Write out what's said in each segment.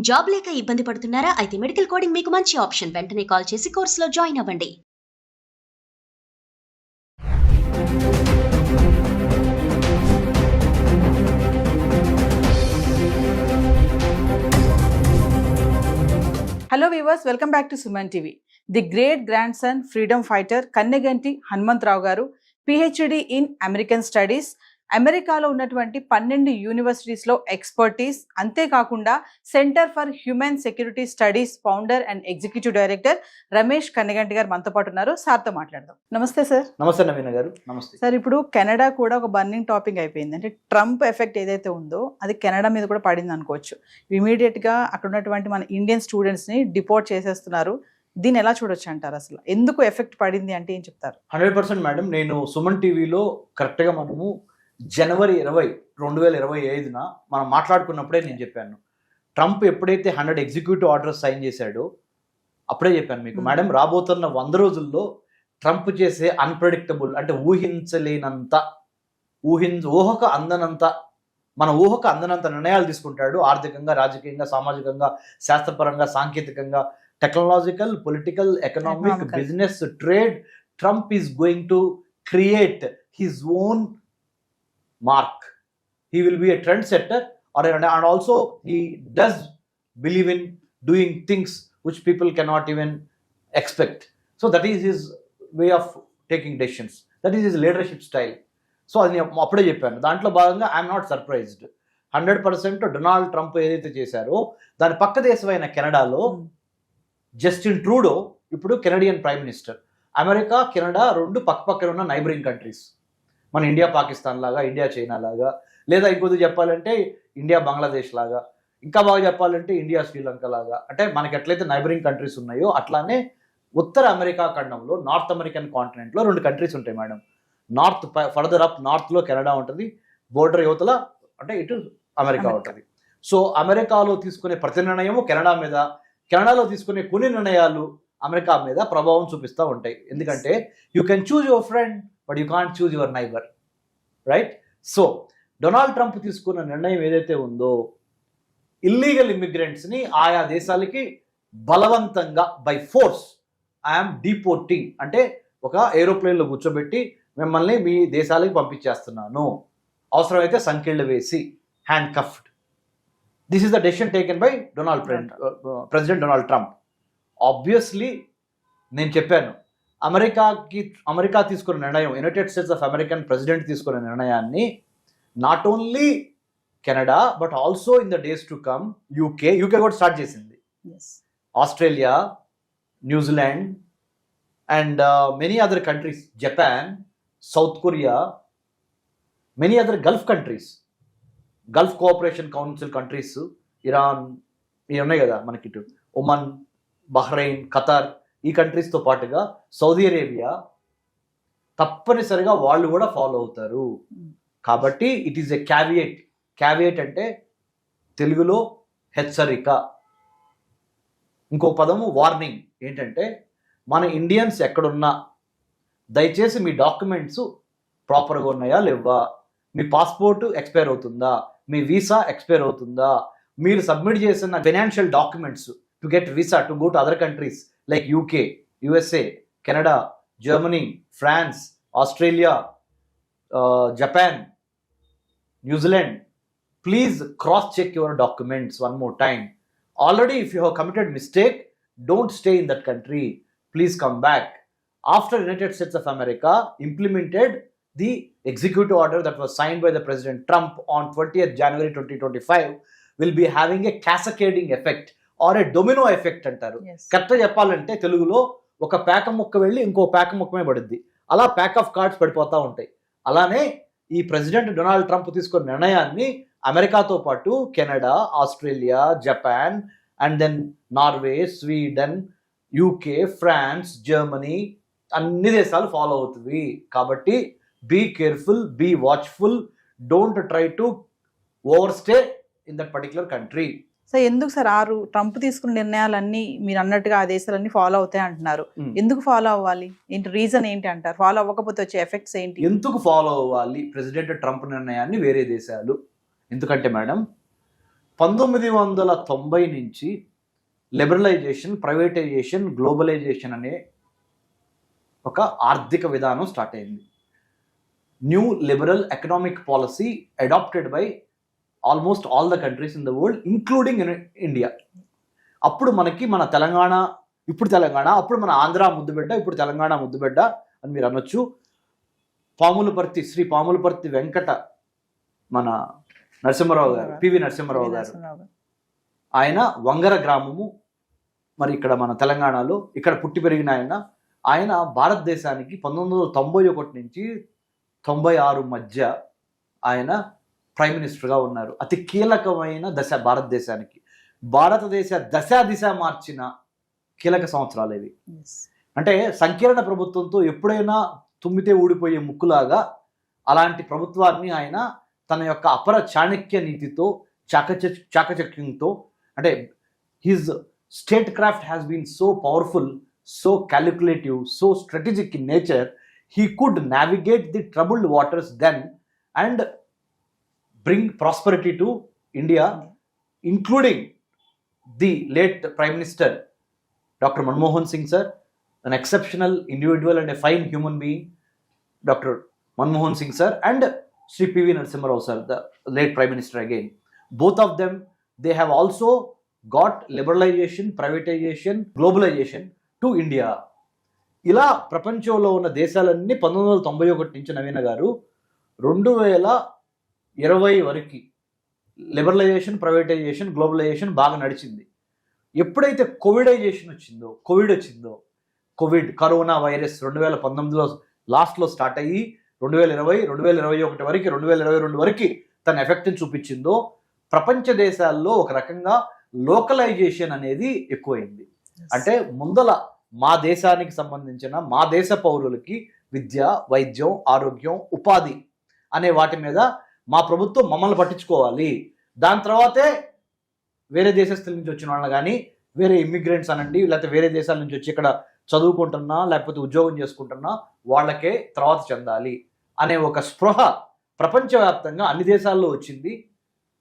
Job లేక ఇబ్బంది పడుతున్నారా? అయితే మెడికల్ కోడింగ్ మీకు మంచి ఆప్షన్. వెంటనే కాల్ చేసి కోర్సులో జాయిన్ అవ్వండి. Hello viewers, welcome back to Suman TV. The great grandson freedom fighter Kanneganti Hanumantrao garu PhD in American Studies, అమెరికాలో ఉన్నటువంటి 12 యూనివర్సిటీస్లో ఎక్స్పర్టీస్, అంతేకాకుండా centre for human security studies founder and executive director Ramesh Kanneganti గారు మనతో పాటు ఉన్నారు. సార్తో మాట్లాడదాం. నమస్తే సార్. నమస్తే నవీన గారు. నమస్తే సార్. ఇప్పుడు కెనడా కూడా ఒక బర్నింగ్ టాపిక్ అయిపోయింది. అంటే ట్రంప్ ఎఫెక్ట్ ఏదైతే ఉందో అది కెనడా మీద కూడా పడింది అనుకోవచ్చు. ఇమీడియట్గా అక్కడ ఉన్నటువంటి మన ఇండియన్ స్టూడెంట్స్ని డిపోర్ట్ చేసేస్తున్నారు. దీన్ని ఎలా చూడొచ్చు అంటారు? అసలు ఎందుకు ఎఫెక్ట్ పడింది అంటే ఏం చెప్తారు? 100% మేడం. నేను సుమన్ టీవీలో కరెక్ట్గా మనము జనవరి 20, 2025 మనం మాట్లాడుకున్నప్పుడే నేను చెప్పాను, ట్రంప్ ఎప్పుడైతే 100 ఎగ్జిక్యూటివ్ ఆర్డర్స్ సైన్ చేశాడో అప్పుడే చెప్పాను మీకు, మేడం రాబోతున్న 100 రోజుల్లో ట్రంప్ చేసే అన్ప్రెడిక్టబుల్, అంటే ఊహించలేనంత, ఊహకు అందనంత, మన ఊహకు అందనంత నిర్ణయాలు తీసుకుంటాడు. ఆర్థికంగా, రాజకీయంగా, సామాజికంగా, శాస్త్రపరంగా, సాంకేతికంగా, technological, political, economic, business, trade. Trump is going to create his own mark. He will be a trendsetter, and also he does believe in doing things which people cannot even expect. So that is his way of taking decisions. That is his leadership style. So అది అప్పుడే చెప్పాను. దాంట్లో భాగంగా I'm not surprised. 100% Donald Trump ఏదైతే చేశారో దాని పక్క దేశమైన కెనడాలో జస్టిన్ ట్రూడో ఇప్పుడు Canadian prime minister. America, Canada రెండు పక్కపక్కన ఉన్న నైబరింగ్ కంట్రీస్. మన ఇండియా పాకిస్తాన్ లాగా, ఇండియా చైనా లాగా, లేదా ఇంకొద్ది చెప్పాలంటే ఇండియా బంగ్లాదేశ్ లాగా, ఇంకా బాగా చెప్పాలంటే ఇండియా శ్రీలంక లాగా. అంటే మనకి ఎట్లయితే నైబరింగ్ కంట్రీస్ ఉన్నాయో అట్లానే ఉత్తర అమెరికా ఖండంలో, నార్త్ అమెరికన్ కాంటినెంట్లో 2 కంట్రీస్ ఉంటాయి మేడం. నార్త్, ఫర్దర్ అప్ నార్త్లో కెనడా ఉంటుంది, బోర్డర్ యువతల అంటే ఇటు అమెరికా ఉంటుంది. సో అమెరికాలో తీసుకునే ప్రతి నిర్ణయము కెనడా మీద, కెనడాలో తీసుకునే కొన్ని నిర్ణయాలు అమెరికా మీద ప్రభావం చూపిస్తూ ఉంటాయి. ఎందుకంటే you can choose your friend but you can't choose your neighbour, right? So Donald Trump తీసుకున్న నిర్ణయం ఏదైతే ఉందో, ఇల్లీగల్ ఇమిగ్రెంట్స్ని ఆయా దేశాలకి బలవంతంగా బై ఫోర్స్ ఐఎమ్ డిపోర్టింగ్, అంటే ఒక ఏరోప్లేన్లో కూర్చోబెట్టి మిమ్మల్ని మీ దేశాలకి పంపించేస్తున్నాను, అవసరమైతే సంకెళ్ళు వేసి, hand కఫ్డ్. This is the decision taken by president Donald Trump. Obviously నేను చెప్పాను, అమెరికా తీసుకున్న నిర్ణయం, United States of American president తీసుకున్న నిర్ణయాన్ని not only Canada but also in the days to come UK కూడా స్టార్ట్ చేసింది, Australia, New Zealand and many other countries, Japan, south Korea, many other Gulf countries, Gulf cooperation council countries, Iran, ఇవి ఉన్నాయి కదా మనకి, ఇటు Oman, Bahrain, Qatar, ఈ కంట్రీస్తో పాటుగా Saudi Arabia తప్పనిసరిగా వాళ్ళు కూడా ఫాలో అవుతారు. కాబట్టి ఇట్ ఈస్ ఎ క్యావియేట్ అంటే తెలుగులో హెచ్చరిక. ఇంకో పదము వార్నింగ్. ఏంటంటే మన ఇండియన్స్ ఎక్కడున్నా దయచేసి మీ డాక్యుమెంట్స్ ప్రాపర్గా ఉన్నాయా లేవా, మీ పాస్పోర్ట్ ఎక్స్పైర్ అవుతుందా, మీ వీసా ఎక్స్పైర్ అవుతుందా, మీరు సబ్మిట్ చేసిన financial documents to get visa to go to other countries like UK, USA, Canada, Germany, France, Australia, Japan, New Zealand, please cross-check your documents one more time. Already if you have committed mistake, don't stay in that country. Please come back. After United States of America implemented the executive order that was signed by the President Trump on 20th January 2025, will be having a cascading effect or a domino effect అంటారు. కరెక్ట్గా చెప్పాలంటే తెలుగులో ఒక పేక ముక్క వెళ్ళి ఇంకో పేక ముక్కమే పడుద్ది, అలా ప్యాక్ ఆఫ్ కార్డ్స్ పడిపోతూ ఉంటాయి. అలానే ఈ ప్రెసిడెంట్ డొనాల్డ్ ట్రంప్ తీసుకున్న నిర్ణయాన్ని అమెరికాతో పాటు Canada, Australia, Japan and then Norway, Sweden, UK, France, Germany అన్ని దేశాలు ఫాలో అవుతుంది. కాబట్టి be careful, be watchful, don't try to overstay in that particular country. So ఎందుకు సార్ ట్రంప్ తీసుకున్న నిర్ణయాలన్నీ మీరు అన్నట్టుగా ఆ దేశాలన్నీ ఫాలో అవుతాయి అంటున్నారు? ఎందుకు ఫాలో అవ్వాలి? ఏంటి రీజన్ ఏంటి అంటారు? ఫాలో అవ్వకపోతే వచ్చే ఎఫెక్ట్స్ ఏంటి? ఎందుకు ఫాలో అవ్వాలి ప్రెసిడెంట్ ట్రంప్ నిర్ణయాన్ని వేరే దేశాలు? ఎందుకంటే మేడం 1990 నుంచి లిబరలైజేషన్, ప్రైవేటైజేషన్, గ్లోబలైజేషన్ అనే ఒక ఆర్థిక విధానం స్టార్ట్ అయింది. New liberal economic policy adopted by almost all the countries in the world including India. అప్పుడు మనకి మన తెలంగాణ, ఇప్పుడు తెలంగాణ, అప్పుడు మన ఆంధ్ర ముద్దుబిడ్డ, ఇప్పుడు తెలంగాణ ముద్దుబిడ్డ అని మీరు అనొచ్చు. పాములపర్తి, శ్రీ పాములపర్తి వెంకట మన నరసింహారావు గారు, పివి నరసింహారావు గారు, ఆయన వంగర గ్రామము, మరి ఇక్కడ మన తెలంగాణలో ఇక్కడ పుట్టి పెరిగిన ఆయన భారతదేశానికి 1991 నుంచి 96 మధ్య ఆయన ప్రైమ్ మినిస్టర్గా ఉన్నారు. అతి కీలకమైన దశ భారతదేశానికి, భారతదేశ దిశ మార్చిన కీలక సంవత్సరాలు ఇవి. అంటే సంకీర్ణ ప్రభుత్వంతో ఎప్పుడైనా తుమ్మితే ఊడిపోయే ముక్కులాగా అలాంటి ప్రభుత్వాన్ని ఆయన తన యొక్క అపర చాణక్య నీతితో, చాకచక్యంతో, అంటే his statecraft has been so powerful, so calculative, so strategic in nature, he could navigate the troubled waters then and bring prosperity to India, including the late Prime Minister Dr. Manmohan Singh sir, an exceptional individual and a fine human being, Dr. Manmohan Singh sir, and Sri P.V. Narasimha Rao sir, the late Prime Minister again. Both of them, they have also got liberalization, privatization, globalization to India. ఇలా ప్రపంచంలో ఉన్న దేశాలన్నీ 1991 నుంచి నవీన గారు 2020 వరకు liberalisation, privatisation, globalisation బాగా నడిచింది. ఎప్పుడైతే కోవిడ్ వచ్చిందో, కరోనా వైరస్ 2019లో లాస్ట్లో స్టార్ట్ అయ్యి 2020, 2021 వరకు, 2022 వరకు తన ఎఫెక్ట్ని చూపించిందో, ప్రపంచ దేశాల్లో ఒక రకంగా లోకలైజేషన్ అనేది ఎక్కువైంది. అంటే ముందల మా దేశానికి సంబంధించిన, మా దేశ పౌరులకి విద్య, వైద్యం, ఆరోగ్యం, ఉపాధి అనే వాటి మీద మా ప్రభుత్వం మమ్మల్ని పట్టించుకోవాలి. దాని తర్వాతే వేరే దేశస్తుల నుంచి వచ్చిన వాళ్ళని కానీ, వేరే ఇమ్మిగ్రెంట్స్ అనండి, లేకపోతే వేరే దేశాల నుంచి వచ్చి ఇక్కడ చదువుకుంటున్నా లేకపోతే ఉద్యోగం చేసుకుంటున్నా వాళ్ళకే తర్వాత చెందాలి అనే ఒక స్పృహ ప్రపంచవ్యాప్తంగా అన్ని దేశాల్లో వచ్చింది.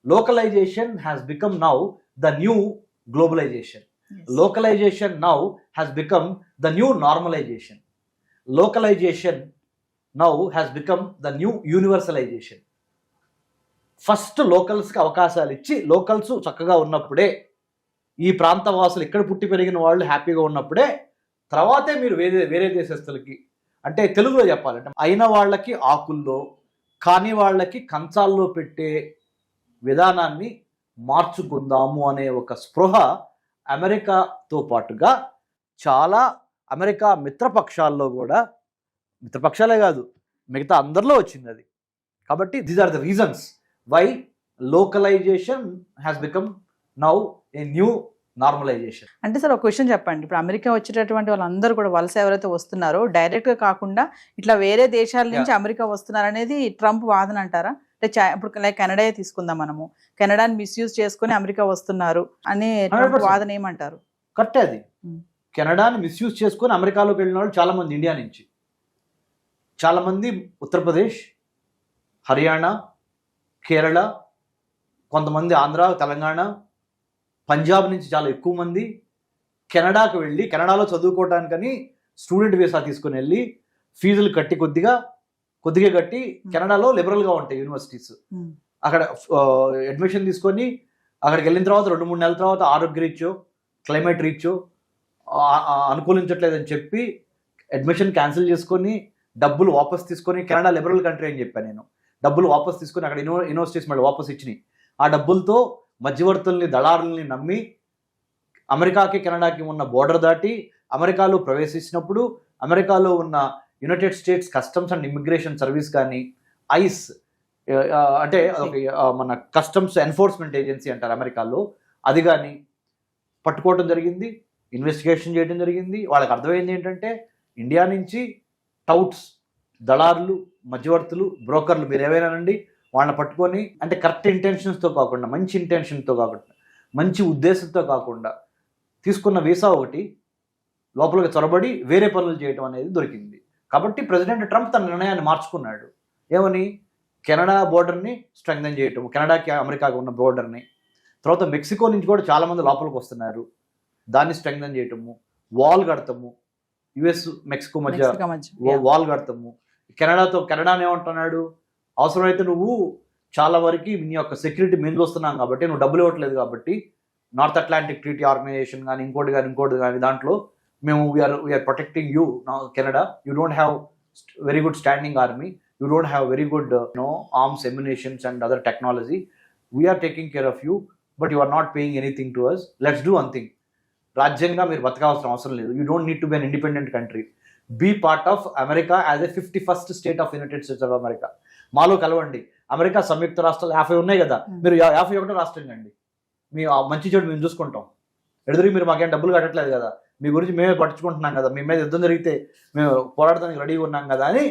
Localization has become now the new globalization. Yes. Localization now has become the new normalization. Localization now has become the new universalization. First లోకల్స్కి అవకాశాలు ఇచ్చి, లోకల్స్ చక్కగా ఉన్నప్పుడే, ఈ ప్రాంత వాసులు ఇక్కడ పుట్టి పెరిగిన వాళ్ళు హ్యాపీగా ఉన్నప్పుడే తర్వాతే మీరు వేరే దేశస్తులకి, అంటే తెలుగులో చెప్పాలంటే అయిన వాళ్ళకి ఆకుల్లో, కాని వాళ్ళకి కంచాల్లో పెట్టే విధానాన్ని మార్చుకుందాము అనే ఒక స్పృహ అమెరికాతో పాటుగా చాలా అమెరికా మిత్రపక్షాల్లో కూడా, మిత్రపక్షాలే కాదు మిగతా అందరిలో వచ్చింది అది. కాబట్టి these are the reasons why localization has become now a new normalization. అంటే సార్ ఒక క్వశ్చన్ చెప్పండి, ఇప్పుడు అమెరికా వచ్చేటటువంటి వాళ్ళందరూ కూడా వలస ఎవరైతే వస్తున్నారో డైరెక్ట్గా కాకుండా ఇట్లా వేరే దేశాల నుంచి అమెరికా వస్తున్నారు అనేది ట్రంప్ వాదన అంటారా? అంటే ఇప్పుడు లైక్ కెనడా తీసుకుందాం, మనము కెనడాని మిస్యూజ్ చేసుకుని అమెరికా వస్తున్నారు అని ట్రంప్ వాదన ఏమంటారు? కరెక్టే అది. కెనడాని మిస్యూజ్ చేసుకుని అమెరికాలోకి వెళ్ళిన వాళ్ళు చాలా మంది ఇండియా నుంచి, చాలా మంది ఉత్తరప్రదేశ్, హర్యానా, కేరళ, కొంతమంది ఆంధ్ర, తెలంగాణ, పంజాబ్ నుంచి చాలా ఎక్కువ మంది కెనడాకు వెళ్ళి కెనడాలో చదువుకోవటానికని స్టూడెంట్ వీసా తీసుకుని వెళ్ళి ఫీజులు కట్టి కొద్దిగా కట్టి కెనడాలో లిబరల్గా ఉంటాయి యూనివర్సిటీస్, అక్కడ అడ్మిషన్ తీసుకొని అక్కడికి వెళ్ళిన తర్వాత 2-3 నెలల తర్వాత ఆరోగ్య రీచో, క్లైమేట్ రీచో అనుకూలించట్లేదని చెప్పి అడ్మిషన్ క్యాన్సిల్ చేసుకొని డబ్బులు వాపస్ తీసుకొని, కెనడా లిబరల్ కంట్రీ అని చెప్పాను నేను, డబ్బులు వాపస్ తీసుకొని అక్కడ యూనివర్సిటీస్ మళ్ళీ వాపస్ ఇచ్చినాయి. ఆ డబ్బులతో మధ్యవర్తుల్ని, దళారుల్ని నమ్మి అమెరికాకి కెనడాకి ఉన్న బోర్డర్ దాటి అమెరికాలో ప్రవేశించినప్పుడు అమెరికాలో ఉన్న United states customs and immigration service కానీ, ఐస్ అంటే మన కస్టమ్స్ ఎన్ఫోర్స్మెంట్ ఏజెన్సీ అంటారు అమెరికాలో, అది కానీ పట్టుకోవడం జరిగింది, ఇన్వెస్టిగేషన్ చేయడం జరిగింది. వాళ్ళకి అర్థమైంది ఏంటంటే ఇండియా నుంచి టౌట్స్, దళారులు, మధ్యవర్తులు, బ్రోకర్లు, మీరు ఏవైనానండి, వాళ్ళని పట్టుకొని, అంటే కరెక్ట్ ఇంటెన్షన్స్తో కాకుండా, మంచి ఇంటెన్షన్తో కాకుండా, మంచి ఉద్దేశంతో కాకుండా తీసుకున్న వీసా ఒకటి లోపలికి చొరబడి వేరే పనులు చేయడం అనేది దొరికింది. కాబట్టి ప్రెసిడెంట్ ట్రంప్ తన నిర్ణయాన్ని మార్చుకున్నాడు. ఏమని? కెనడా బోర్డర్ని స్ట్రెంగ్థెన్ చేయటం, కెనడాకి అమెరికాకి ఉన్న బోర్డర్ని, తర్వాత మెక్సికో నుంచి కూడా చాలా మంది లోపలికి వస్తున్నారు, దాన్ని స్ట్రెంగ్థన్ చేయటము, వాల్ కడతాము, యుఎస్ మెక్సికో మధ్య మెక్సికో మధ్య. వాల్ కడతాము. కెనడాని ఏమంటున్నాడు, అవసరమైతే నువ్వు చాలా వరకు నీ యొక్క సెక్యూరిటీ మేము చూస్తున్నాం కాబట్టి, నువ్వు డబ్బులు ఇవ్వట్లేదు కాబట్టి, నార్త్ అట్లాంటిక్ ట్రీటీ ఆర్గనైజేషన్ కానీ ఇంకోటి కానీ దాంట్లో మేము we're protecting you Canada. You don't have very good standing army, you don't have very good arms ammunitions and other technology. We're taking care of you, but you are not paying anything to us. Let's do one thing. రాజ్యంగా మీరు బతకాల్సిన అవసరం లేదు. You don't need to be an independent country. Be part of America as a 51st state of United States of America. మాలో కలవండి. America సంయుక్త రాష్ట్రాలు 50 ఉన్నాయి కదా, మీరు 51వ రాష్ట్రం అండి. మీ మంచి చెడు మేము చూసుకుంటాం. ఎదురు మీరు మాకేం డబ్బులు కట్టట్లేదు కదా, మీ గురించి మేమే పట్టించుకుంటున్నాం కదా, మీ మీద యుద్ధం జరిగితే మేము పోరాడడానికి రెడీగా ఉన్నాం కదా అని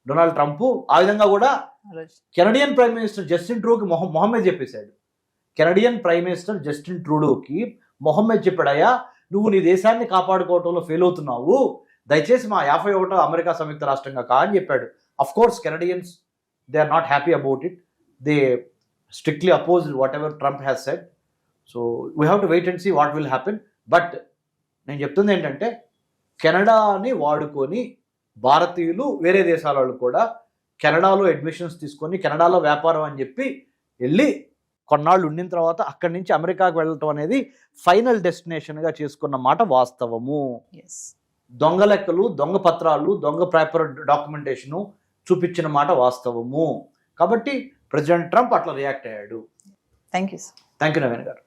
డొనాల్డ్ ట్రంప్ ఆ విధంగా కూడా కెనడియన్ ప్రైమ్ మినిస్టర్ జస్టిన్ ట్రూడోకి మొహమ్మద్ చెప్పేశాడు. కెనడియన్ ప్రైమ్ మినిస్టర్ జస్టిన్ ట్రూడోకి మొహమ్మద్ చెప్పాడయ్యా, నువ్వు నీ దేశాన్ని కాపాడుకోవటంలో ఫెయిల్ అవుతున్నావు, దయచేసి మా 51వ అమెరికా సంయుక్త రాష్ట్రంగా కా అని చెప్పాడు. Of course Canadians they are not happy about it. They strictly oppose whatever Trump has said. So we have to wait and see what will happen. But నేను చెప్తుంది ఏంటంటే, కెనడాని వాడుకొని భారతీయులు వేరే దేశాల వాళ్ళు కూడా కెనడాలో అడ్మిషన్స్ తీసుకొని కెనడాలో వ్యాపారం అని చెప్పి వెళ్ళి కొన్నాళ్ళు ఉండిన తర్వాత అక్కడి నుంచి అమెరికాకు వెళ్ళటం అనేది ఫైనల్ డెస్టినేషన్గా చేసుకున్న మాట వాస్తవము. దొంగ లెక్కలు, దొంగ పత్రాలు, దొంగ పేపర్ డాక్యుమెంటేషను చూపించిన మాట వాస్తవము. కాబట్టి ప్రెసిడెంట్ ట్రంప్ అట్లా రియాక్ట్ అయ్యాడు. థ్యాంక్ యూ నవీన్ గారు.